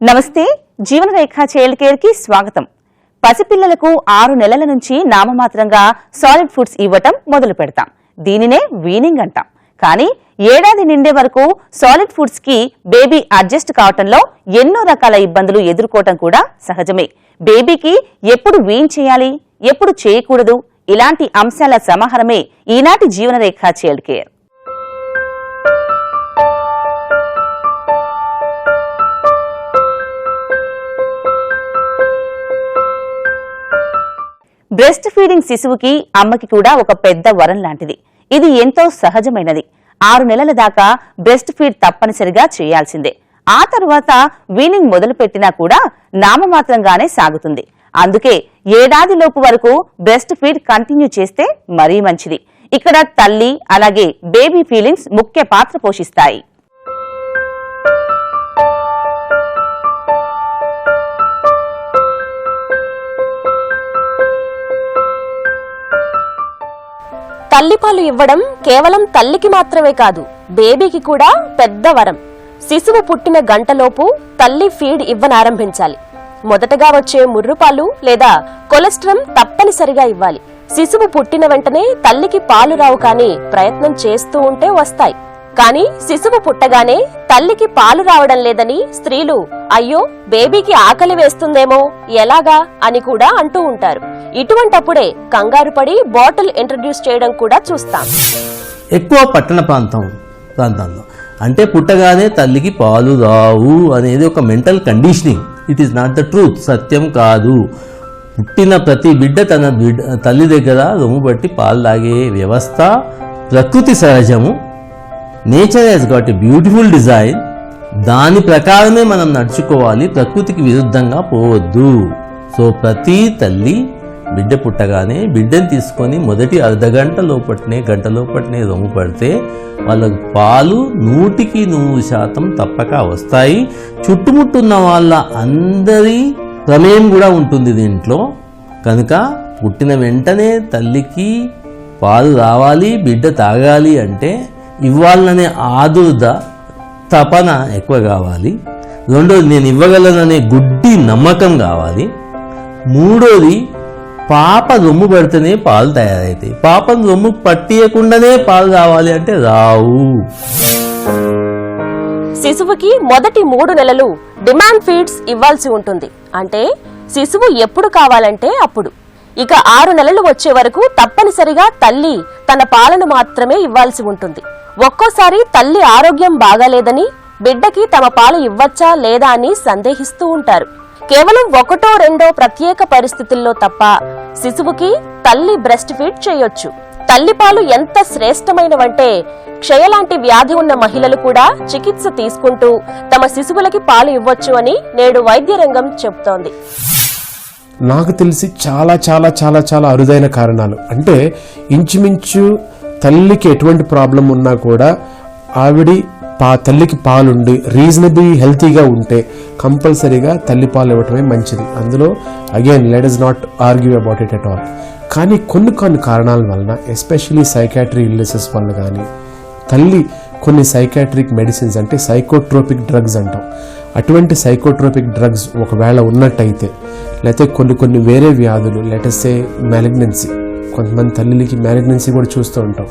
నమస్తే జీవనరేఖ child care కి స్వాగతం. పసిపిల్లలకు 6 నెలల నుంచి నామమాత్రంగా సాలిడ్ ఫుడ్స్ ఇవ్వటం మొదలు పెడతాం. దీనినే వీనింగ్ అంటాం. కానీ ఏడాది నిండే వరకు సాలిడ్ ఫుడ్స్ కి బేబీ అడ్జస్ట్ కావటంలో ఎన్నో రకాల ఇబ్బందులు ఎదుర్కోవటం కూడా సహజమే. బేబీకి ఎప్పుడు వీన్ చేయాలి, ఎప్పుడు చేయకూడదు, ఇలాంటి అంశాల సమాహారమే ఈనాటి జీవనరేఖ చైల్డ్ కేర్. బ్రెస్ట్ ఫీడింగ్ శిశువుకి అమ్మకి కూడా ఒక పెద్ద వరం లాంటిది. ఇది ఎంతో సహజమైనది. 6 నెలల దాకా బ్రెస్ట్ ఫీడ్ తప్పనిసరిగా చేయాల్సిందే. ఆ తర్వాత వీనింగ్ మొదలుపెట్టినా కూడా నామమాత్రంగానే సాగుతుంది. అందుకే ఏడాదిలోపు వరకు బ్రెస్ట్ ఫీడ్ కంటిన్యూ చేస్తే మరీ మంచిది. ఇక్కడ తల్లి అలాగే బేబీ ఫీలింగ్స్ ముఖ్య పాత్ర పోషిస్తాయి. తల్లిపాలు ఇవ్వడం కేవలం తల్లికి మాత్రమే కాదు, బేబీకి కూడా పెద్ద వరం. శిశువు పుట్టిన గంటలోపు తల్లి ఫీడ్ ఇవ్వనారంభించాలి. మొదటగా వచ్చే ముర్రుపాలు లేదా కొలెస్ట్రాల్ తప్పనిసరిగా ఇవ్వాలి. శిశువు పుట్టిన వెంటనే తల్లికి పాలు రావు, కానీ ప్రయత్నం చేస్తూ ఉంటే వస్తాయి. కానీ శిశువు పుట్టగానే తల్లికి పాలు రావడం లేదని స్త్రీలు అయ్యో బేబీకి ఆకలి వేస్తుందేమో ఎలాగా అని కూడా అంటూ ఉంటారు. ఇటువంటప్పుడే కంగారు పడి బాటిల్ ఇంట్రడ్యూస్ చేయడం కూడా చూస్తాం. ఎక్కువ పట్టణ ప్రాంతాల్లో అంటే పుట్టగానే తల్లికి పాలు రావు అనేది ఒక mental conditioning. It is not the truth, సత్యం కాదు. పుట్టిన ప్రతి బిడ్డ తన తల్లి దగ్గర రొమ్ము బట్టి పాలు తాగే వ్యవస్థ ప్రకృతి సహజము. Nature has got a beautiful design. దాని ప్రకారమే మనం నడుచుకోవాలి, ప్రకృతికి విరుద్ధంగా పోవద్దు. సో ప్రతి తల్లి బిడ్డ పుట్టగానే బిడ్డను తీసుకొని మొదటి అర్ధగంట లోపట్నే గంట లోపట్నే రొమ్ము పడితే వాళ్ళకు పాలు 100% తప్పక వస్తాయి. చుట్టుముట్టున్న వాళ్ళ అందరి ప్రమేయం కూడా ఉంటుంది దీంట్లో. కనుక పుట్టిన వెంటనే తల్లికి పాలు రావాలి, బిడ్డ తాగాలి అంటే ఇవ్వాలనే ఆదుర్ద తపన ఎక్కువ కావాలి. రెండోది నేను ఇవ్వగలననే గుడ్డి నమ్మకం కావాలి. మూడోది పాప రొమ్ము పడితేనే పాలు తయారవుతాయి. పాపను రొమ్ము పట్టియకుండానే పాలు రావాలి అంటే రావు. శిశువుకి మొదటి 3 నెలలు డిమాండ్ ఫీడ్స్ ఇవ్వాల్సి ఉంటుంది. అంటే శిశువు ఎప్పుడు కావాలంటే అప్పుడు. ఇక 6 నెలలు వచ్చే వరకు తప్పనిసరిగా తల్లి తన పాలను మాత్రమే ఇవ్వాల్సి ఉంటుంది. ఒక్కోసారి తల్లి ఆరోగ్యం బాగాలేదని బిడ్డకి తమ పాలు ఇవ్వచ్చా లేదా అని సందేహిస్తూ ఉంటారు. కేవలం 1-2 ప్రత్యేక పరిస్థితుల్లో తప్ప శిశువుకి తల్లి బ్రెస్ట్ ఫీడ్ చేయొచ్చు. తల్లిపాలు ఎంత శ్రేష్టమైనవంటే క్షయలాంటి వ్యాధి ఉన్న మహిళలు కూడా చికిత్స తీసుకుంటూ తమ శిశువులకి పాలు ఇవ్వచ్చు అని నేడు వైద్య రంగం చెబుతోంది. నాకు తెలిసి చాలా చాలా చాలా చాలా అరుదైన కారణాలు అంటే ఇంచుమించు తల్లికి ఎటువంటి ప్రాబ్లం ఉన్నా కూడా తల్లికి పాలుండి రీజనబుల్ హెల్తీగా ఉంటే కంపల్సరీగా తల్లి పాలు ఇవ్వటమే మంచిది. అందులో again let us not argue about it at all. కానీ కొన్ని కారణాల వలన ఎస్పెషలీ సైకాట్రీ ఇల్నెసెస్ వల్ల కానీ తల్లి కొన్ని సైకాట్రిక్ మెడిసిన్స్ అంటే సైకోట్రోపిక్ డ్రగ్స్ అంటాం, అటువంటి సైకోట్రోపిక్ డ్రగ్స్ ఒకవేళ ఉన్నట్టయితే లేకపోతే కొన్ని వేరే వ్యాధులు లెటసే మ్యాలిగ్నెన్సీ, కొంతమంది తల్లికి మ్యాలిగ్నెన్సీ కూడా చూస్తూ ఉంటాం.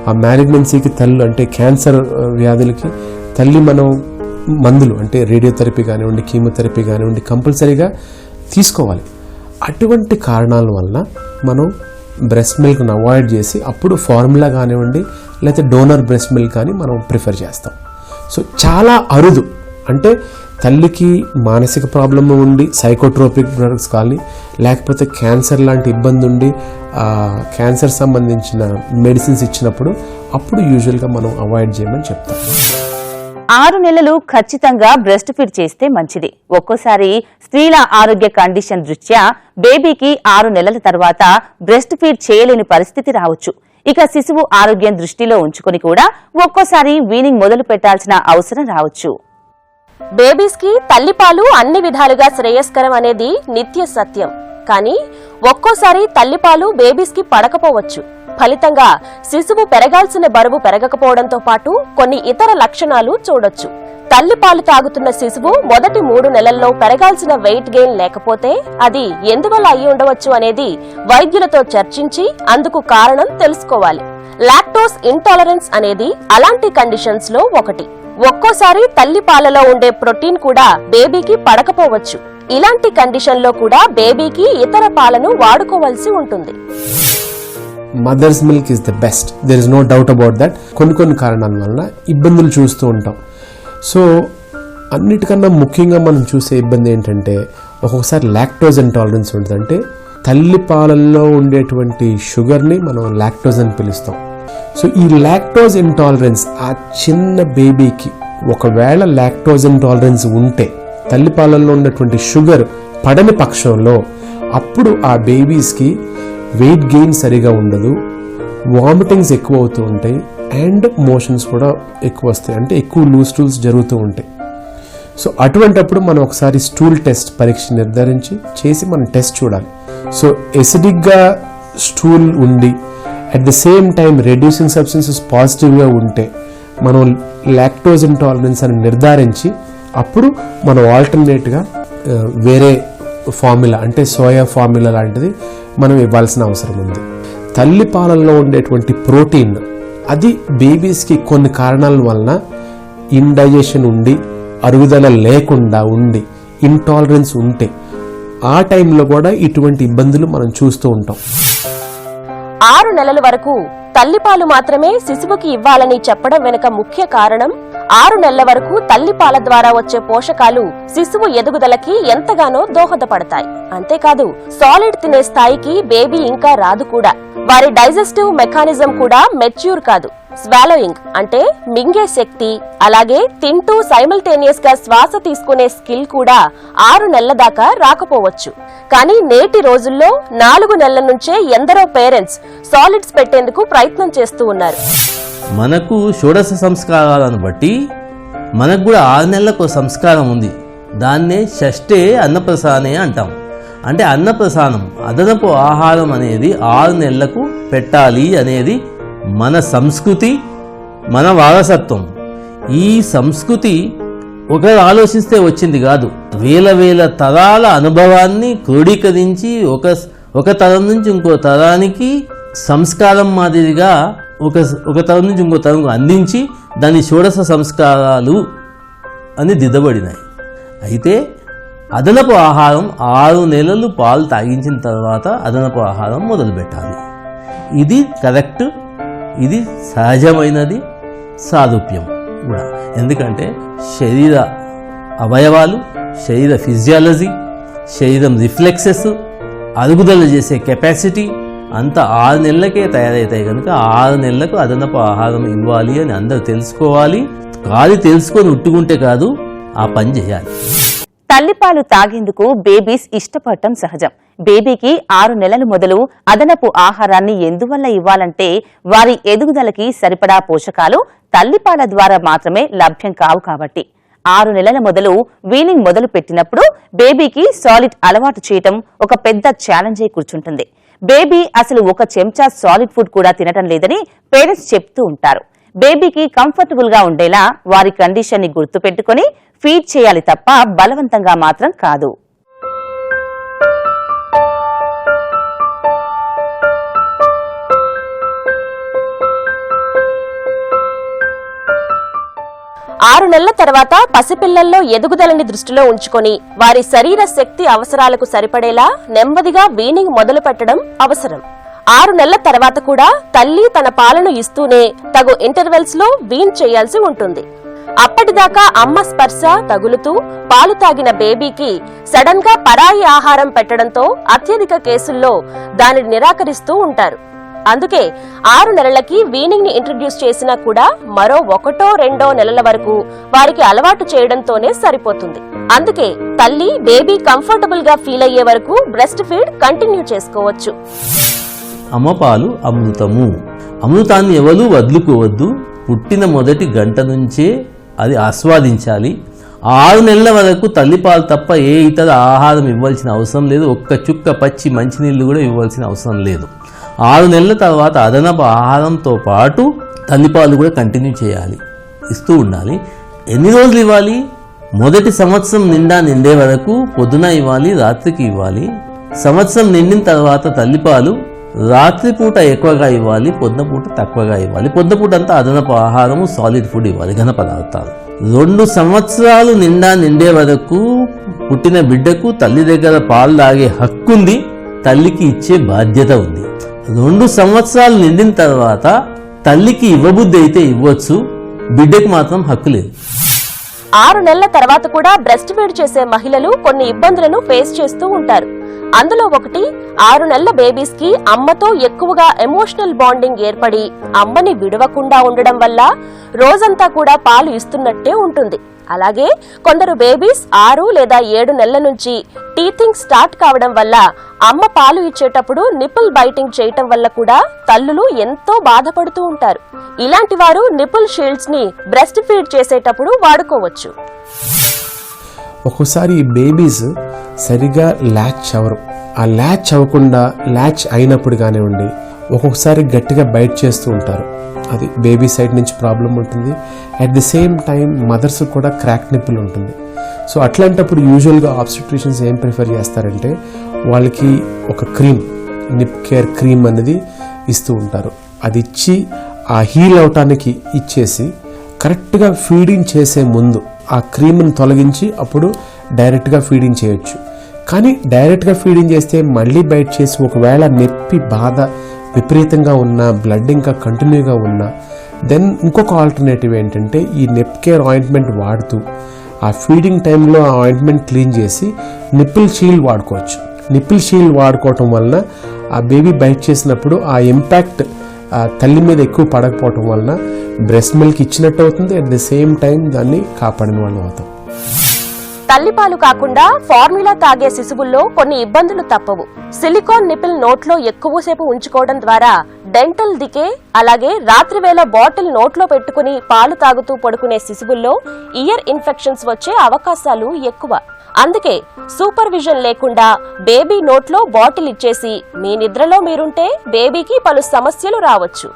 ఆ మ్యాలిగ్నెన్సీకి తల్లి అంటే క్యాన్సర్ వ్యాధులకి తల్లి మనం మందులు అంటే రేడియోథెరపీ కానివ్వండి, కీమోథెరపీ కానివ్వండి కంపల్సరీగా తీసుకోవాలి. అటువంటి కారణాల వలన మనం బ్రెస్ట్ మిల్క్ను అవాయిడ్ చేసి అప్పుడు ఫార్ములా కానివ్వండి లేకపోతే డోనర్ బ్రెస్ట్ మిల్క్ కానీ మనం ప్రిఫర్ చేస్తాం. సో చాలా అరుదు అంటే తల్లికి మానసిక ప్రాబ్లమ్ ఉండి సైకోట్రోపిక్ డ్రగ్స్ కానీ లేకపోతే క్యాన్సర్ లాంటి ఇబ్బంది ఉండి క్యాన్సర్ సంబంధించిన మెడిసిన్స్ ఇచ్చినప్పుడు అప్పుడు యూజువల్గా మనం అవాయిడ్ చేయమని చెప్తాం. 6 నెలలు ఖచ్చితంగా బ్రెస్ట్ ఫీడ్ చేస్తే మంచిది. ఒక్కోసారి స్త్రీల ఆరోగ్య కండిషన్ దృష్ట్యా బేబీకి 6 నెలల తర్వాత బ్రెస్ట్ ఫీడ్ చేయలేని పరిస్థితి రావచ్చు. ఇక శిశువు ఆరోగ్యం దృష్టిలో ఉంచుకుని కూడా ఒక్కోసారి వీనింగ్ మొదలు పెట్టాల్సిన అవసరం రావచ్చు. బేబీస్ కి తల్లిపాలు అన్ని విధాలుగా శ్రేయస్కరం అనేది నిత్య సత్యం. కానీ ఒక్కోసారి తల్లిపాలు బేబీస్ కి పడకపోవచ్చు. ఫలితంగా శిశువు పెరగాల్సిన బరువు పెరగకపోవడంతో పాటు కొన్ని ఇతర లక్షణాలు చూడొచ్చు. తల్లిపాలు తాగుతున్న శిశువు మొదటి 3 నెలల్లో పెరగాల్సిన వెయిట్ గెయిన్ లేకపోతే అది ఎందువల్ల అయి ఉండవచ్చు అనేది వైద్యులతో చర్చించి అందుకు కారణం తెలుసుకోవాలి. లాక్టోస్ ఇంటాలరెన్స్ అనేది అలాంటి కండిషన్స్ లో ఒకటి. ఒక్కోసారి తల్లి పాలలో ఉండే ప్రోటీన్ కూడా బేబీకి పడకపోవచ్చు. ఇలాంటి కండిషన్ లో కూడా బేబీకి ఇతర పాలను వాడుకోవాల్సి ఉంటుంది. Mother's milk is the best, there is no doubt about that. కొన్ని కారణాల వలన ఇబ్బందులు చూస్తూ ఉంటాం. సో అన్నిటికన్నా ముఖ్యంగా మనం చూసే ఇబ్బంది ఏంటంటే ఒక్కొక్కసారి లాక్టోజ్ ఇంటాలరెన్స్ ఉంటుంది. అంటే తల్లి పాలల్లో ఉండేటువంటి షుగర్ని మనం లాక్టోజ్ అని పిలుస్తాం. సో ఈ లాక్టోజ్ ఇంటాలరెన్స్ ఆ చిన్న బేబీకి ఒకవేళ లాక్టోజ్ ఇంటాలరెన్స్ ఉంటే తల్లి పాలల్లో ఉన్నటువంటి షుగర్ పడని పక్షంలో అప్పుడు ఆ బేబీస్కి వెయిట్ గెయిన్ సరిగా ఉండదు, వామిటింగ్స్ ఎక్కువ అవుతూ ఉంటాయి అండ్ మోషన్స్ కూడా ఎక్కువ వస్తాయి. అంటే ఎక్కువ లూజ్ స్టూల్స్ జరుగుతూ ఉంటాయి. సో అటువంటప్పుడు మనం ఒకసారి స్టూల్ టెస్ట్ పరీక్ష నిర్ధారించి చేసి మనం టెస్ట్ చూడాలి. సో ఎసిడిక్గా స్టూల్ ఉండి at the same time reducing substances పాజిటివ్గా ఉంటే మనం లాక్టోజ్ ఇంటాలరెన్స్ అని నిర్ధారించి అప్పుడు మనం ఆల్టర్నేట్గా వేరే ఫార్ములా అంటే సోయా ఫార్ములా లాంటిది మనం ఇవ్వాల్సిన అవసరం ఉంది. తల్లి పాలల్లో ఉండేటువంటి ప్రోటీన్ అది బేబీస్కి కొన్ని కారణాల వలన ఇండైజెషన్ ఉండి అరుగుదల లేకుండా ఉండి ఇంటాలరెన్స్ ఉంటే ఆ టైంలో కూడా ఇటువంటి ఇబ్బందులు మనం చూస్తూ ఉంటాం. 6 నెలల వరకు తల్లిపాలు మాత్రమే శిశువుకి ఇవ్వాలని చెప్పడం వెనుక ముఖ్య కారణం 6 నెలల వరకు తల్లిపాల ద్వారా వచ్చే పోషకాలు శిశువు ఎదుగుదలకి ఎంతగానో దోహదపడతాయి. అంతేకాదు సాలిడ్ తినే స్థాయికి బేబీ ఇంకా రాదు కూడా. వారి డైజెస్టివ్ మెకానిజం కూడా మెచ్యూర్ కాదు. స్వాలోయింగ్ అంటే మింగే శక్తి, అలాగే తింటూ సైమల్టేనియస్ గా శ్వాస తీసుకునే స్కిల్ కూడా 6 నెలల దాకా రాకపోవచ్చు. కానీ నేటి రోజుల్లో 4 నెలల నుంచే ఎందరో పేరెంట్స్ సాలిడ్స్ పెట్టేందుకు ప్రయత్నం చేస్తూ ఉన్నారు. మనకు షోడశ సంస్కారాలను బట్టి మనకు కూడా 6 నెలలకు సంస్కారం ఉంది. దాన్నే షష్ఠే అన్నప్రసానే అంటాం. అంటే అన్నప్రసానం అదనపు ఆహారం అనేది 6 నెలలకు పెట్టాలి అనేది మన సంస్కృతి, మన వారసత్వం. ఈ సంస్కృతి ఒకరు ఆలోచిస్తే వచ్చింది కాదు. వేల తరాల అనుభవాన్ని క్రోడీకరించి ఒక తరం నుంచి ఇంకో తరానికి సంస్కారం మాదిరిగా ఒక తరం నుంచి ఇంకో తరంకు అందించి దాని షోడశ సంస్కారాలు అని దిద్దబడినాయి. అయితే అదనపు ఆహారం 6 నెలలు పాలు తాగించిన తర్వాత అదనపు ఆహారం మొదలుపెట్టాలి. ఇది కరెక్ట్, ఇది సహజమైనది, సారూప్యం కూడా. ఎందుకంటే శరీర అవయవాలు, శరీర ఫిజియాలజీ, శరీరం రిఫ్లెక్సెస్, అరుగుదల చేసే కెపాసిటీ అంతా 6 నెలలకే తయారవుతాయి కనుక 6 నెలలకు అదనపు ఆహారం ఇవ్వాలి అని అందరూ తెలుసుకోవాలి. తెలుసుకొని ఉట్టుకుంటే కాదు, ఆ పని చేయాలి. తల్లిపాలు తాగేందుకు బేబీస్ ఇష్టపడటం సహజం. బేబీకి 6 నెలలు మొదలు అదనపు ఆహారాన్ని ఎందువల్ల ఇవ్వాలంటే వారి ఎదుగుదలకి సరిపడా పోషకాలు తల్లిపాల ద్వారా మాత్రమే లభ్యం కావు కాబట్టి. 6 నెలల మొదలు వీనింగ్ మొదలు పెట్టినప్పుడు బేబీకి సాలిడ్ అలవాటు చేయటం ఒక పెద్ద ఛాలెంజ్ అయి కూర్చుంటుంది. బేబీ అసలు ఒక చెంచా సాలిడ్ ఫుడ్ కూడా తినటం లేదని పేరెంట్స్ చెప్తూ ఉంటారు. బేబీకి కంఫర్టబుల్ గా ఉండేలా వారి కండిషన్ ని గుర్తు పెట్టుకుని ఫీడ్ చేయాలి తప్ప బలవంతంగా మాత్రం కాదు. ఆరు నెలల తర్వాత పసిపిల్లల్లో ఎదుగుదలని దృష్టిలో ఉంచుకొని వారి శరీర శక్తి అవసరాలకు సరిపడేలా నెమ్మదిగా వీనింగ్ మొదలు పెట్టడం అవసరం. 6 నెలల తర్వాత కూడా తల్లి తన పాలను ఇస్తూనే తగు ఇంటర్వెల్స్ లో వీన్ చేయాల్సి ఉంటుంది. అప్పటిదాకా అమ్మ స్పర్శ తగులుతూ పాలు తాగిన బేబీకి సడన్ గా పరాయి ఆహారం పెట్టడంతో అత్యధిక కేసుల్లో దానిని నిరాకరిస్తూ ఉంటారు. అందుకే 6 నెలలకి వీనింగ్ ని ఇంట్రడ్యూస్ చేసినా కూడా మరో 1-2 నెలల వరకు వారికి అలవాటు చేయడంతోనే సరిపోతుంది. అందుకే తల్లి బేబీ కంఫర్టబుల్ గా ఫీల్ అయ్యే వరకు బ్రెస్ట్ ఫీడ్ కంటిన్యూ చేసుకోవచ్చు. అమ్మ పాలు అమృతము. అమృతాన్ని ఎవరూ వదులుకోవద్దు. పుట్టిన మొదటి గంట నుంచే అది ఆస్వాదించాలి. 6 నెలల వరకు తల్లిపాలు తప్ప ఏ ఇతర ఆహారం ఇవ్వాల్సిన అవసరం లేదు. ఒక్క చుక్క పచ్చి మంచినీళ్ళు కూడా ఇవ్వాల్సిన అవసరం లేదు. 6 నెలల తర్వాత అదనపు ఆహారంతో పాటు తల్లిపాలు కూడా కంటిన్యూ చేయాలి, ఇస్తూ ఉండాలి. ఎన్ని రోజులు ఇవ్వాలి? మొదటి సంవత్సరం నిండే వరకు పొద్దున ఇవ్వాలి, రాత్రికి ఇవ్వాలి. సంవత్సరం నిండిన తర్వాత తల్లిపాలు రాత్రిపూట ఎక్కువగా ఇవ్వాలి, పొద్దుపూట తక్కువగా ఇవ్వాలి. పొద్దుపూట అంతా అదనపు ఆహారము, సాలిడ్ ఫుడ్ ఇవ్వాలి, ఘన పదార్థాలు. 2 సంవత్సరాలు నిండే వరకు పుట్టిన బిడ్డకు తల్లి దగ్గర పాలు తాగే హక్కు ఉంది, తల్లికి ఇచ్చే బాధ్యత ఉంది. 2 సంవత్సరాలు నిండిన తర్వాత తల్లికి ఇవ్వబుద్ధి అయితే ఇవ్వచ్చు, బిడ్డకు మాత్రం హక్కు లేదు. 6 నెలల తర్వాత కూడా బ్రెస్ట్ ఫీడ్ చేసే మహిళలు కొన్ని ఇబ్బందులను ఫేస్ చేస్తూ ఉంటారు. అందులో ఒకటి 6 నెలల బేబీస్ కి అమ్మతో ఎక్కువగా ఎమోషనల్ బాండింగ్ ఏర్పడి అమ్మని విడవకుండా ఉండడం వల్ల రోజంతా కూడా పాలు ఇస్తున్నట్టే ఉంటుంది. అలాగే కొందరు బేబీస్ 6 లేదా 7 నెలల నుంచి టీతింగ్ స్టార్ట్ కావడం వల్ల అమ్మ పాలు ఇచ్చేటప్పుడు నిపుల్ బైటింగ్ చేయటం వల్ల కూడా తల్లులు ఎంతో బాధపడుతూ ఉంటారు. ఇలాంటి వారు నిపుల్ షీల్డ్స్ ని బ్రెస్ట్ ఫీడ్ చేసేటప్పుడు వాడుకోవచ్చు. ఒక్కోసారి ఈ బేబీస్ సరిగా ల్యాచ్ అవ్వరు. ఆ ల్యాచ్ అవ్వకుండా ల్యాచ్ అయినప్పుడు కానివ్వండి, ఒక్కొక్కసారి గట్టిగా బైట్ చేస్తూ ఉంటారు. అది బేబీ సైడ్ నుంచి ప్రాబ్లం ఉంటుంది. At the same time mothers కూడా క్రాక్ నిప్పులు ఉంటుంది. సో అట్లాంటప్పుడు యూజువల్గా ఆబ్స్టెట్రిషియన్స్ ఏం ప్రిఫర్ చేస్తారంటే వాళ్ళకి ఒక క్రీమ్, నిప్ కేర్ క్రీమ్ అనేది ఇస్తూ ఉంటారు. అది ఇచ్చి ఆ హీల్ అవటానికి ఇచ్చేసి కరెక్ట్గా ఫీడింగ్ చేసే ముందు ఆ క్రీమ్ని తొలగించి అప్పుడు డైరెక్ట్గా ఫీడింగ్ చేయొచ్చు. కానీ డైరెక్ట్గా ఫీడింగ్ చేస్తే మళ్ళీ బైట్ చేసి ఒకవేళ నొప్పి బాధ విపరీతంగా ఉన్నా, బ్లడ్ ఇంకా కంటిన్యూగా ఉన్నా, దెన్ ఇంకొక ఆల్టర్నేటివ్ ఏంటంటే ఈ నెప్ కేర్ ఆయింట్మెంట్ వాడుతూ ఆ ఫీడింగ్ టైంలో ఆ ఆయింట్మెంట్ క్లీన్ చేసి నిప్పుల్ షీల్డ్ వాడుకోవచ్చు. నిప్పుల్ షీల్డ్ వాడుకోవటం వలన ఆ బేబీ బైట్ చేసినప్పుడు ఆ ఇంపాక్ట్ తల్లి మీద ఎక్కువ పడకపోవటం వలన బ్రెస్ట్ మిల్క్ ఇచ్చినట్టు అవుతుంది. అట్ ది సేమ్ టైం దాన్ని కాపాడిన వాళ్ళు అవుతాం. తల్లిపాలు కాకుండా ఫార్ములా తాగే శిశువుల్లో కొన్ని ఇబ్బందులు తప్పవు. సిలికాన్ నిపిల్ నోట్లో ఎక్కువసేపు ఉంచుకోవడం ద్వారా డెంటల్ డికే, అలాగే రాత్రివేళ బాటిల్ నోట్లో పెట్టుకుని పాలు తాగుతూ పడుకునే శిశువుల్లో ఇయర్ ఇన్ఫెక్షన్స్ వచ్చే అవకాశాలు ఎక్కువ. అందుకే సూపర్విజన్ లేకుండా బేబీ నోట్లో బాటిల్ ఇచ్చేసి మీ నిద్రలో మీరుంటే బేబీకి పలు సమస్యలు రావచ్చు.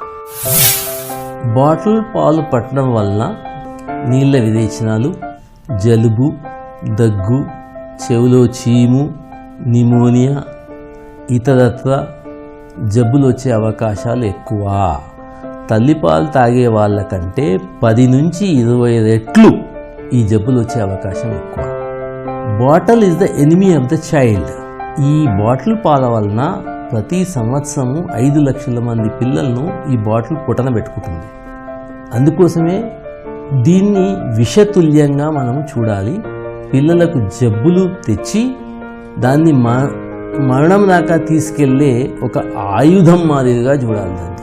బాటిల్ పాలు పట్టడం వలన నీళ్ళ విరేచనాలు, జలుబు, దగ్గు, చెవులో చీము, నిమోనియా, ఇతరత్ర జబ్బులు వచ్చే అవకాశాలు ఎక్కువ. తల్లిపాలు తాగే వాళ్ళకంటే 10 నుంచి 20 రెట్లు ఈ జబ్బులు వచ్చే అవకాశం ఎక్కువ. Bottle is the enemy of the child. ఈ బాటిల్ పాల వలన ప్రతి సంవత్సరము 5 లక్షల మంది పిల్లలను ఈ బాటిల్ పుటన పెట్టుకుంటుంది. అందుకోసమే దీన్ని విషతుల్యంగా మనం చూడాలి. పిల్లలకు జబ్బులు తెచ్చి దాన్ని మరణం దాకా తీసుకెళ్లే ఒక ఆయుధం మాదిరిగా చూడాలి, దాన్ని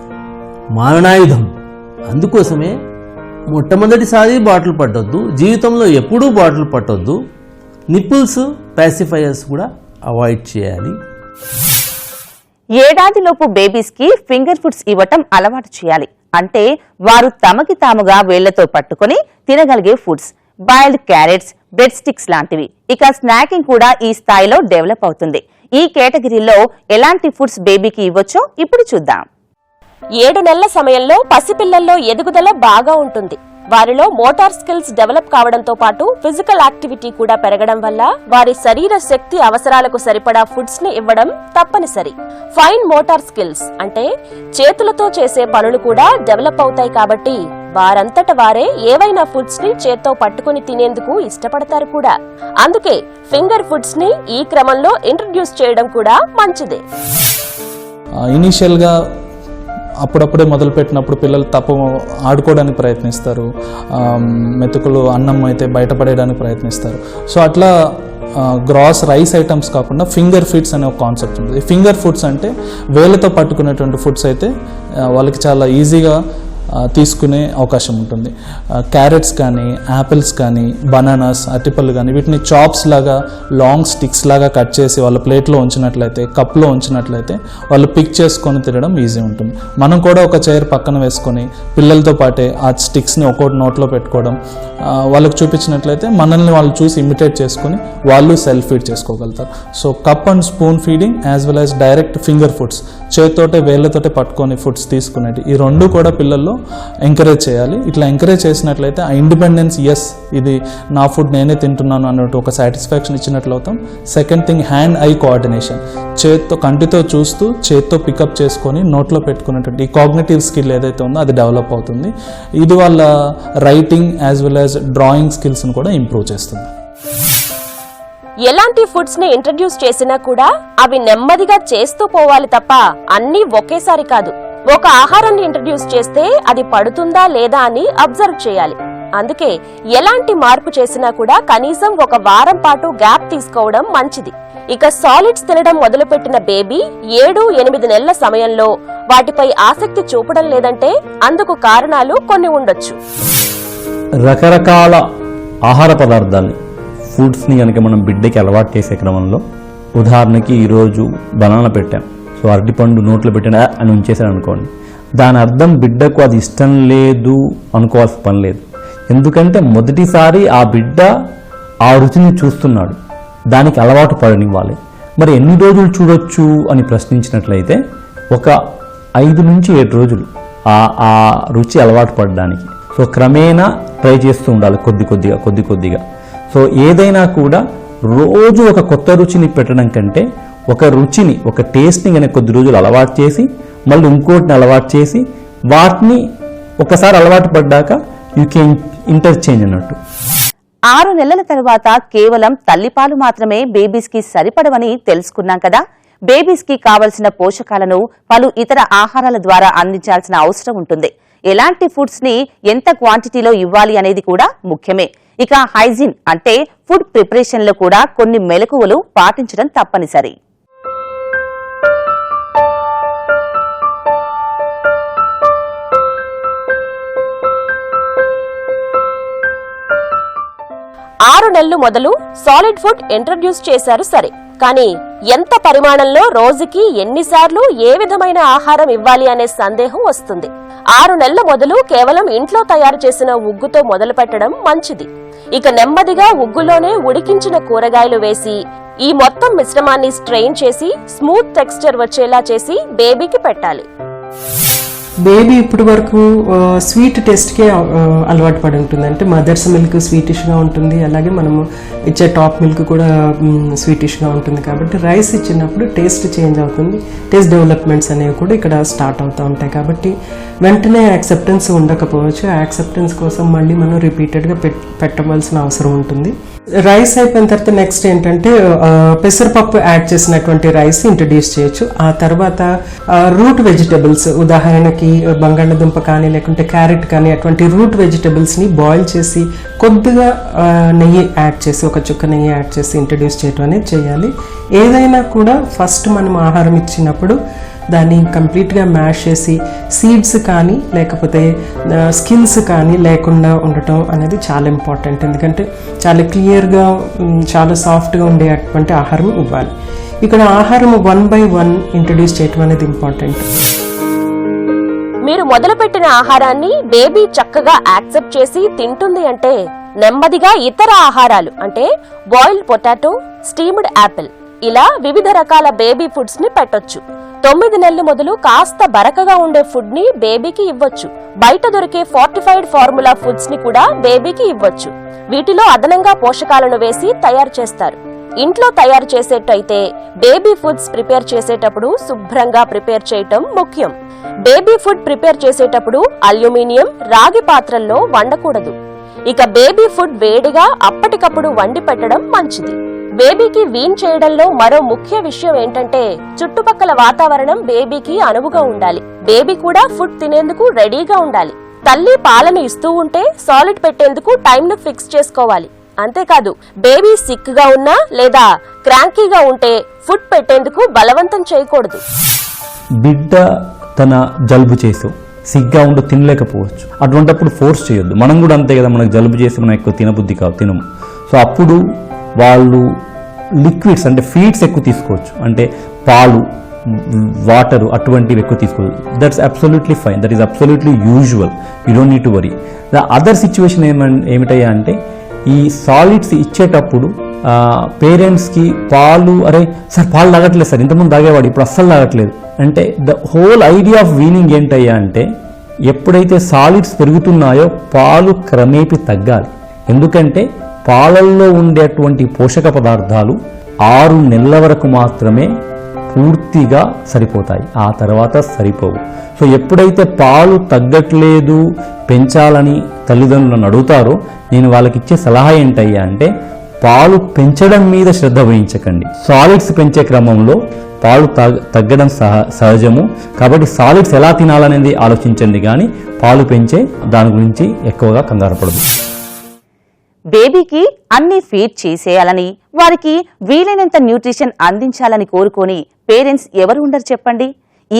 మారణాయుధం. అందుకోసమే మొట్టమొదటిసారి బాటిల్ పట్టొద్దు, జీవితంలో ఎప్పుడూ బాటిల్ పట్టొద్దు. నిప్పుల్స్, పాసిఫైయర్స్ కూడా అవాయిడ్ చేయాలి. ఏడాదిలోపు బేబీస్ కి ఫింగర్ ఫుడ్స్ ఇవ్వటం అలవాటు చేయాలి. అంటే వారు తమకి తాముగా వేళ్లతో పట్టుకుని తినగలిగే foods, boiled carrots, bread sticks లాంటివి. ఇక స్నాకింగ్ కూడా ఈ స్థాయిలో డెవలప్ అవుతుంది. ఈ కేటగిరీలో ఎలాంటి ఫుడ్స్ బేబీకి ఇవ్వచ్చో ఇప్పుడు చూద్దాం. 7 నెలల సమయంలో పసిపిల్లల్లో ఎదుగుదల బాగా ఉంటుంది. వారిలో మోటార్ స్కిల్స్ డెవలప్ కావడంతో పాటు ఫిజికల్ యాక్టివిటీ కూడా పెరగడం వల్ల వారి శరీర శక్తి అవసరాలకు సరిపడా ఫుడ్స్ ని ఇవ్వడం తప్పనిసరి. ఫైన్ మోటార్ స్కిల్స్ అంటే చేతులతో చేసే పనులు కూడా డెవలప్ అవుతాయి కాబట్టి వారంతట వారే ఏవైనా ఫుడ్స్ ని చేత్తో పట్టుకుని తినేందుకు ఇష్టపడతారు కూడా. అందుకే ఫింగర్ ఫుడ్స్ ని ఈ క్రమంలో ఇంట్రడ్యూస్ చేయడం కూడా మంచిదే. ఇనీషియల్గా అప్పుడప్పుడే మొదలుపెట్టినప్పుడు పిల్లలు ఆడుకోవడానికి ప్రయత్నిస్తారు, మెతుకులు అన్నం అయితే బయటపడేయడానికి ప్రయత్నిస్తారు. సో అట్లా గ్రాస్ రైస్ ఐటమ్స్ కాకుండా ఫింగర్ ఫుడ్స్ అనే ఒక కాన్సెప్ట్ ఉంది. ఫింగర్ ఫుడ్స్ అంటే వేళ్ళతో పట్టుకునేటువంటి ఫుడ్స్ అయితే వాళ్ళకి చాలా ఈజీగా తీసుకునే అవకాశం ఉంటుంది. క్యారెట్స్ కానీ, యాపిల్స్ కానీ, బనానాస్, అరటిపళ్ళు కానీ వీటిని చాప్స్ లాగా, లాంగ్ స్టిక్స్ లాగా కట్ చేసి వాళ్ళ ప్లేట్లో ఉంచినట్లయితే, కప్లో ఉంచినట్లయితే వాళ్ళు పిక్ చేసుకొని తినడం ఈజీ ఉంటుంది. మనం కూడా ఒక చైర్ పక్కన వేసుకొని పిల్లలతో పాటే ఆ స్టిక్స్ని ఒక్కొక్కటి నోట్లో పెట్టుకోవడం, వాళ్ళకి చూపించినట్లయితే మనల్ని వాళ్ళు చూసి ఇమిటేట్ చేసుకొని వాళ్ళు సెల్ఫ్ ఫీడ్ చేసుకోగలుగుతారు. So cup and spoon feeding as well as direct finger foods చేతితోటే వేళ్ళతోటే పట్టుకొని ఫుడ్స్ తీసుకునేవి, ఈ రెండు కూడా పిల్లల్లో ఎంకరేజ్ చేయాలి. ఇట్లా ఎంకరేజ్ చేసినట్లయితే ఆ ఇండిపెండెన్స్, ఎస్ ఇది నా ఫుడ్ నేనే తింటున్నాను అన్నట్టు ఒక సాటిస్ఫాక్షన్ ఇచ్చినట్లు అవుతాం. Second thing hand I coordination, చేత్తో కంటితో చూస్తూ చేత్తో పికప్ చేసుకొని నోట్లో పెట్టుకునేటువంటి ఈ కాగ్నిటివ్ స్కిల్ ఏదైతే ఉందో అది డెవలప్ అవుతుంది. ఇది వాళ్ళ writing as well as drawing స్కిల్స్ని కూడా ఇంప్రూవ్ చేస్తుంది. ఎలాంటి ఫుడ్స్ ని ఇంట్రడ్యూస్ చేసినా కూడా అవి నెమ్మదిగా చేస్తూ పోవాలి తప్ప అన్నీ ఒకేసారి కాదు. ఒక ఆహారాన్ని ఇంట్రడ్యూస్ చేస్తే అది పడుతుందా లేదా అని అబ్జర్వ్ చేయాలి. అందుకే ఎలాంటి మార్పు చేసినా కూడా కనీసం ఒక వారం పాటు గ్యాప్ తీసుకోవడం మంచిది. ఇక సాలిడ్స్ తినడం మొదలుపెట్టిన బేబీ 7-8 నెలల సమయంలో వాటిపై ఆసక్తి చూపడం లేదంటే అందుకు కారణాలు కొన్ని ఉండొచ్చు. రకరకాల ఆహార పదార్థాలని, ఫుడ్స్ని కనుక మనం బిడ్డకి అలవాటు చేసే క్రమంలో, ఉదాహరణకి ఈరోజు బనానా పెట్టాం, సో అరటిపండు నోట్లో పెట్టినా అని ఉంచేసాను అనుకోండి, దాని అర్థం బిడ్డకు అది ఇష్టం లేదు అనుకోవాల్సిన పని లేదు. ఎందుకంటే మొదటిసారి ఆ బిడ్డ ఆ రుచిని చూస్తున్నాడు, దానికి అలవాటు పడనివ్వాలి. మరి ఎన్ని రోజులు చూడొచ్చు అని ప్రశ్నించినట్లయితే ఒక 5 నుంచి 7 రోజులు ఆ రుచి అలవాటు పడడానికి. సో క్రమేణా ట్రై చేస్తూ ఉండాలి, కొద్ది కొద్దిగా. సో ఏదైనా కూడా రోజు ఒక కొత్త రుచిని పెట్టడం కంటే ఒక రుచిని, ఒక టేస్ట్ని కనుక కొద్ది రోజులు అలవాటు చేసి మళ్ళీ ఇంకోటిని అలవాటు చేసి వాటిని ఒకసారి అలవాటు పడ్డాక యూ కెన్ ఇంటర్చేంజ్ అన్నట్టు. 6 నెలల తర్వాత కేవలం తల్లిపాలు మాత్రమే బేబీస్ కి సరిపడవని తెలుసుకున్నాం కదా. బేబీస్ కి కావలసిన పోషకాలను పలు ఇతర ఆహారాల ద్వారా అందించాల్సిన అవసరం ఉంటుంది. ఎలాంటి ఫుడ్స్ ని ఎంత క్వాంటిటీలో ఇవ్వాలి అనేది కూడా ముఖ్యమే. ఇక హైజీన్ అంటే ఫుడ్ ప్రిపరేషన్ లో కూడా కొన్ని మెలకువలు పాటించడం తప్పనిసరి. ఆరు నెలలు మొదలు సాలిడ్ ఫుడ్ ఇంట్రడ్యూస్ చేశారు సరే, కానీ ఎంత పరిమాణంలో రోజుకి ఎన్నిసార్లు ఏ విధమైన ఆహారం ఇవ్వాలి అనే సందేహం వస్తుంది. 6 నెలల మొదలు కేవలం ఇంట్లో తయారు చేసిన ఉగ్గుతో మొదలు పెట్టడం మంచిది. ఇక నెమ్మదిగా ఉగ్గులోనే ఉడికించిన కూరగాయలు వేసి ఈ మొత్తం మిశ్రమాన్ని స్ట్రెయిన్ చేసి స్మూత్ టెక్స్చర్ వచ్చేలా చేసి బేబీకి పెట్టాలి. బేబీ ఇప్పటి వరకు స్వీట్ టేస్ట్కే అలవాటు పడి ఉంటుంది. అంటే మదర్స్ మిల్క్ స్వీటిష్గా ఉంటుంది, అలాగే మనము ఇచ్చే టాప్ మిల్క్ కూడా స్వీటిష్గా ఉంటుంది. కాబట్టి రైస్ ఇచ్చినప్పుడు టేస్ట్ చేంజ్ అవుతుంది, టేస్ట్ డెవలప్మెంట్స్ అనేవి కూడా ఇక్కడ స్టార్ట్ అవుతూ ఉంటాయి. కాబట్టి వెంటనే యాక్సెప్టెన్స్ ఉండకపోవచ్చు. ఆ యాక్సెప్టెన్స్ కోసం మళ్ళీ మనం రిపీటెడ్గా పెట్టవలసిన అవసరం ఉంటుంది. రైస్ అయిపోయిన తర్వాత నెక్స్ట్ ఏంటంటే పెసరపప్పు యాడ్ చేసినటువంటి రైస్ ఇంట్రడ్యూస్ చేయొచ్చు. ఆ తర్వాత రూట్ వెజిటబుల్స్, ఉదాహరణకి బంగాళదుంప కానీ లేకుంటే క్యారెట్ కానీ అటువంటి రూట్ వెజిటబుల్స్ని బాయిల్ చేసి కొద్దిగా నెయ్యి యాడ్ చేసి, ఒక చుక్క నెయ్యి యాడ్ చేసి ఇంట్రడ్యూస్ చేయడం అనేది చేయాలి. ఏదైనా కూడా ఫస్ట్ మనం ఆహారం ఇచ్చినప్పుడు దాన్ని కంప్లీట్గా మ్యాష్ చేసి సీడ్స్ కానీ లేకపోతే స్కిన్స్ కానీ లేకుండా ఉండటం అనేది చాలా ఇంపార్టెంట్. ఎందుకంటే చాలా క్లియర్గా, చాలా సాఫ్ట్గా ఉండేటువంటి ఆహారం ఇవ్వాలి. ఇక్కడ ఆహారం 1 by 1 ఇంట్రడ్యూస్ చేయటం అనేది ఇంపార్టెంట్. మీరు మొదలుపెట్టిన ఆహారాన్ని బేబీ చక్కగా యాక్సెప్ట్ చేసి తింటుంది అంటే నెమ్మదిగా ఇతర ఆహారాలు అంటే బాయిల్డ్ పొటాటో, స్టీమ్డ్ యాపిల్ ఇలా వివిధ రకాల బేబీ ఫుడ్స్ ని పెట్టొచ్చు. 9 నెలలు మొదలు కాస్త బరకగా ఉండే ఫుడ్ ని బేబీకి ఇవ్వచ్చు. బయట దొరికే ఫార్టిఫైడ్ ఫార్ములా ఫుడ్స్ ని కూడా బేబీకి ఇవ్వచ్చు. వీటిలో అదనంగా పోషకాలను వేసి తయారు చేస్తారు. ఇంట్లో తయారు చేసేటైతే బేబీ ఫుడ్స్ ప్రిపేర్ చేసేటప్పుడు శుభ్రంగా ప్రిపేర్ చేయటం ముఖ్యం. బేబీ ఫుడ్ ప్రిపేర్ చేసేటప్పుడు అల్యూమినియం, రాగి పాత్రల్లో వండకూడదు. ఇక బేబీ ఫుడ్ వేడిగా అప్పటికప్పుడు వండి పెట్టడం మంచిది. బేబీకి వీన్ చేయడంలో మరో ముఖ్య విషయం ఏంటంటే చుట్టుపక్కల వాతావరణం బేబీకి అనువుగా ఉండాలి. బేబీ కూడా ఫుడ్ తినేందుకు రెడీగా ఉండాలి. తల్లి పాలను ఇస్తూ ఉంటే సాలిడ్ పెట్టేందుకు టైంను ఫిక్స్ చేసుకోవాలి. అంతేకాదు బేబీ సిక్ గా ఉన్నా లేదా క్రాంకీగా ఉంటే ఫుడ్ పెట్టేందుకు బలవంతం చేయకూడదు. బిడ్డ తన జలుబు చేసి సిగ్గా ఉండి తినలేకపోవచ్చు, అటువంటిప్పుడు ఫోర్స్ చేయొద్దు. మనం కూడా అంతే కదా, మనకు జలుబు చేసి మనం ఎక్కువ తినబుద్ధి కాదు, తినము. సో అప్పుడు వాళ్ళు లిక్విడ్స్ అంటే ఫీడ్స్ ఎక్కువ తీసుకోవచ్చు, అంటే పాలు, వాటర్ అటువంటివి ఎక్కువ తీసుకోవచ్చు. That's absolutely fine, that is absolutely usual, you don't need to worry. The other situation ఏమిటయ్యా అంటే ఈ సాలిడ్స్ ఇచ్చేటప్పుడు పేరెంట్స్కి పాలు అరే సార్ పాలు తాగట్లేదు సార్, ఇంతకుముందు తాగేవాడు ఇప్పుడు అస్సలు తాగట్లేదు అంటే the whole idea of weaning ఏంటయ్యా అంటే ఎప్పుడైతే సాలిడ్స్ పెరుగుతున్నాయో పాలు క్రమేపీ తగ్గాలి. ఎందుకంటే పాలల్లో ఉండేటువంటి పోషక పదార్థాలు 6 నెలల వరకు మాత్రమే పూర్తిగా సరిపోతాయి, ఆ తర్వాత సరిపోవు. సో ఎప్పుడైతే పాలు తగ్గట్లేదు పెంచాలని తల్లిదండ్రులను అడుగుతారో నేను వాళ్ళకి ఇచ్చే సలహా ఏంటయ్యా అంటే పాలు పెంచడం మీద శ్రద్ధ వహించకండి. సాలిడ్స్ పెంచే క్రమంలో పాలు తగ్గడం సహజము, కాబట్టి సాలిడ్స్ ఎలా తినాలనేది ఆలోచించండి, కానీ పాలు పెంచే దాని గురించి ఎక్కువగా కంగారు పడదు. బేబీకి అన్ని ఫీడ్ చేసేయాలని, వారికి వీలైనంత న్యూట్రిషన్ అందించాలని కోరుకొని పేరెంట్స్ ఎవరు ఉండరు చెప్పండి.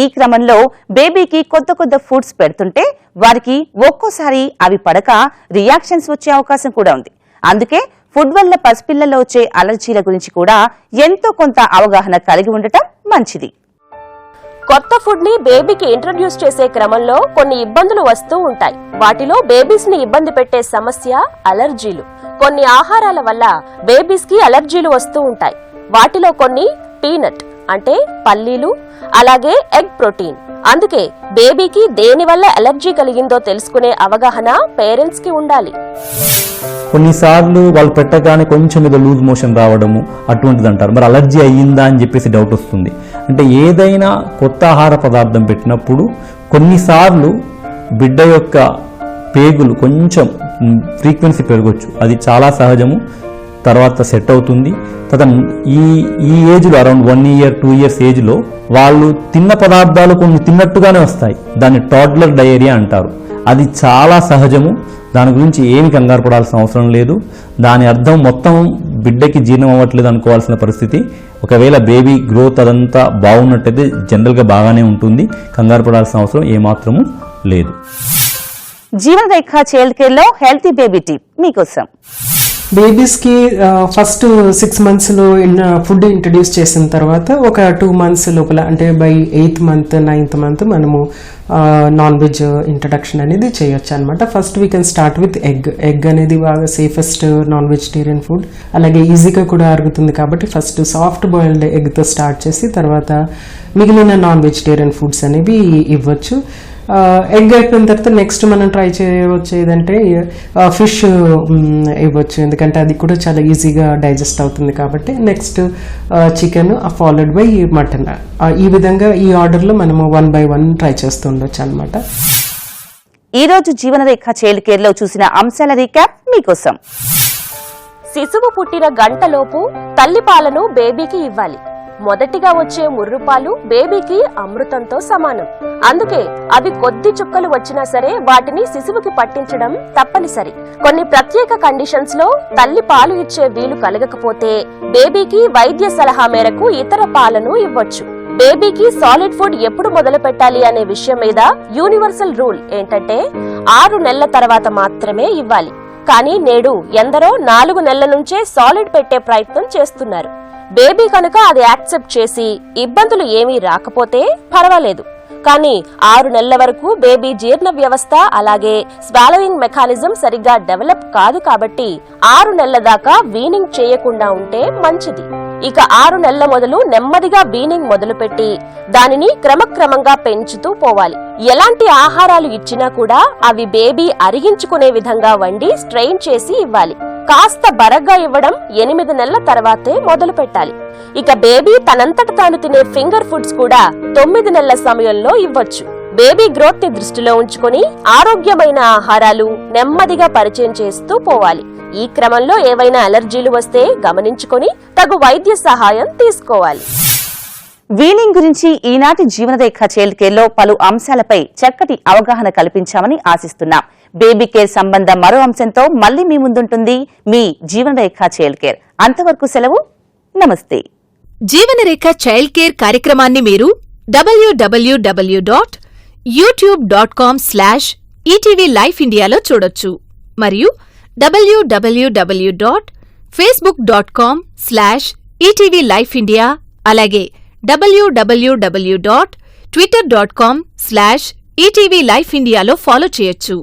ఈ క్రమంలో బేబీకి కొత్త ఫుడ్స్ పెడుతుంటే వారికి ఒక్కోసారి అవి పడక రియాక్షన్స్ వచ్చే అవకాశం కూడా ఉంది. అందుకే ఫుడ్ వల్ల పసిపిల్లల్లో వచ్చే అలర్జీల గురించి కూడా ఎంతో కొంత అవగాహన కలిగి ఉండటం మంచిది. కొత్త ఫుడ్ ని బేబీకి ఇంట్రడ్యూస్ చేసే క్రమంలో కొన్ని ఇబ్బందులు వస్తూ ఉంటాయి. వాటిలో బేబీస్ ని ఇబ్బంది పెట్టే సమస్య అలర్జీలు. కొన్ని ఆహారాల వల్ల బేబీస్ కి అలర్జీలు వస్తూ ఉంటాయి. వాటిలో కొన్ని పీనట్ అంటే పల్లీలు, అలాగే ఎగ్ ప్రోటీన్. అందుకే బేబీకి దేని వల్ల అలర్జీ కలిగిందో తెలుసుకునే అవగాహన పేరెంట్స్ కి ఉండాలి. కొన్నిసార్లు వాళ్ళు పెట్టగానే కొంచెం ఏదో లూజ్ మోషన్ రావడము అటువంటిది అంటారు. మరి అలర్జీ అయ్యిందా అని చెప్పేసి డౌట్ వస్తుంది. అంటే ఏదైనా కొత్త ఆహార పదార్థం పెట్టినప్పుడు కొన్నిసార్లు బిడ్డ యొక్క పేగులు కొంచెం ఫ్రీక్వెన్సీ పెరగొచ్చు, అది చాలా సహజము, తర్వాత సెట్ అవుతుంది. తర్వాత ఈ ఏజ్లో అరౌండ్ 1 year 2 years ఏజ్లో వాళ్ళు తిన్న పదార్థాలు కొన్ని తిన్నట్టుగానే వస్తాయి. దాన్ని టాడ్లర్ డయేరియా అంటారు. అది చాలా సహజము, దాని గురించి ఏమి కంగారు పడాల్సిన అవసరం లేదు. దాని అర్థం మొత్తం బిడ్డకి జీర్ణం అవ్వట్లేదు అనుకోవాల్సిన పరిస్థితి. ఒకవేళ బేబీ గ్రోత్ అదంతా బాగున్నట్టయితే జనరల్గా బాగానే ఉంటుంది, కంగారు పడాల్సిన అవసరం ఏమాత్రము లేదు. జీవనరేఖ చైల్డ్ కేర్ లో హెల్తీ బేబీ టిప్ మీకోసం. బేబీస్కి ఫస్ట్ 6 monthsలో ఫుడ్ ఇంట్రడ్యూస్ చేసిన తర్వాత ఒక 2 months లోపల అంటే by 8th month 9th month మనము నాన్ వెజ్ ఇంట్రడక్షన్ అనేది చేయొచ్చు అనమాట. First we can start with egg అనేది బాగా సేఫెస్ట్ నాన్ వెజిటేరియన్ ఫుడ్, అలాగే ఈజీగా కూడా అరుగుతుంది కాబట్టి ఫస్ట్ సాఫ్ట్ బాయిల్డ్ ఎగ్తో స్టార్ట్ చేసి తర్వాత మిగిలిన నాన్ వెజిటేరియన్ ఫుడ్స్ అనేవి ఇవ్వచ్చు. ఎగ్ అయిపోయిన తర్వాత నెక్స్ట్ మనం ట్రై చేయవచ్చు ఏదంటే ఫిష్ ఇవ్వచ్చు, ఎందుకంటే అది కూడా చాలా ఈజీగా డైజెస్ట్ అవుతుంది కాబట్టి. Next chicken followed by mutton. ఈ విధంగా ఈ ఆర్డర్లో మనము 1 by 1 ట్రై చేస్తూ ఉండొచ్చు అనమాట. ఈ రోజు జీవనరేఖ చైల్డ్ కేర్ లో చూసిన అంశాల రీక్యాప్ మీకోసం. శిశువు పుట్టిన గంటలోపు తల్లిపాలను బేబీకి ఇవ్వాలి. మొదటిగా వచ్చే ముర్రుపాలు బేబీకి అమృతంతో సమానం. అందుకే అవి కొద్ది చుక్కలు వచ్చినా సరే వాటిని శిశువుకి పట్టించడం తప్పనిసరి. కొన్ని ప్రత్యేక కండిషన్స్ లో తల్లి పాలు ఇచ్చే వీలు కలగకపోతే బేబీకి వైద్య సలహా మేరకు ఇతర పాలను ఇవ్వచ్చు. బేబీకి సాలిడ్ ఫుడ్ ఎప్పుడు మొదలు పెట్టాలి అనే విషయం మీద యూనివర్సల్ రూల్ ఏంటంటే 6 నెలల తర్వాత మాత్రమే ఇవ్వాలి. కానీ నేడు ఎందరో 4 నెలల నుంచే సాలిడ్ పెట్టే ప్రయత్నం చేస్తున్నారు. బేబీ కనుక అది యాక్సెప్ట్ చేసి ఇబ్బందులు ఏమీ రాకపోతే పర్వాలేదు. కానీ 6 నెలల వరకు బేబీ జీర్ణ వ్యవస్థ అలాగే స్వాలోయింగ్ మెకానిజం సరిగ్గా డెవలప్ కాదు కాబట్టి 6 నెలల దాకా వీనింగ్ చేయకుండా ఉంటే మంచిది. ఇక 6 నెలల మొదలు నెమ్మదిగా వీనింగ్ మొదలుపెట్టి దానిని క్రమక్రమంగా పెంచుతూ పోవాలి. ఎలాంటి ఆహారాలు ఇచ్చినా కూడా అవి బేబీ అరిగించుకునే విధంగా వండి స్ట్రెయిన్ చేసి ఇవ్వాలి. కాస్త బరగ్గా ఇవ్వడం 8 నెలల తర్వాతే మొదలు పెట్టాలి. ఇక బేబీ తనంతట తాను తినే ఫింగర్ ఫుడ్స్ కూడా 9 నెలల సమయంలో ఇవ్వచ్చు. బేబీ గ్రోత్ ని దృష్టిలో ఉంచుకొని ఆరోగ్యమైన ఆహారాలు నెమ్మదిగా పరిచయం చేస్తూ పోవాలి. ఈ క్రమంలో ఏవైనా అలర్జీలు వస్తే గమనించుకొని తగు వైద్య సహాయం తీసుకోవాలి. వీనింగ్ గురించి ఈనాటి జీవనరేఖ చైల్డ్ కేర్ లో పలు అంశాలపై చక్కటి అవగాహన కల్పించామని ఆశిస్తున్నాం. బేబీ కేర్ సంబంధ మరో అంశంతో మళ్లీ మీ ముందుంటుంది మీ జీవనరేఖ చైల్డ్ కేర్. అంతవరకు సెలవు, నమస్తే. జీవనరేఖ చైల్డ్ కేర్ కార్యక్రమాన్ని మీరు www.youtube.com/ETV Life Indiaలో చూడొచ్చు మరియు www.facebook.com/ETV Life India అలాగే www.twitter.com/ETV Life Indiaలో ఫాలో చేయొచ్చు.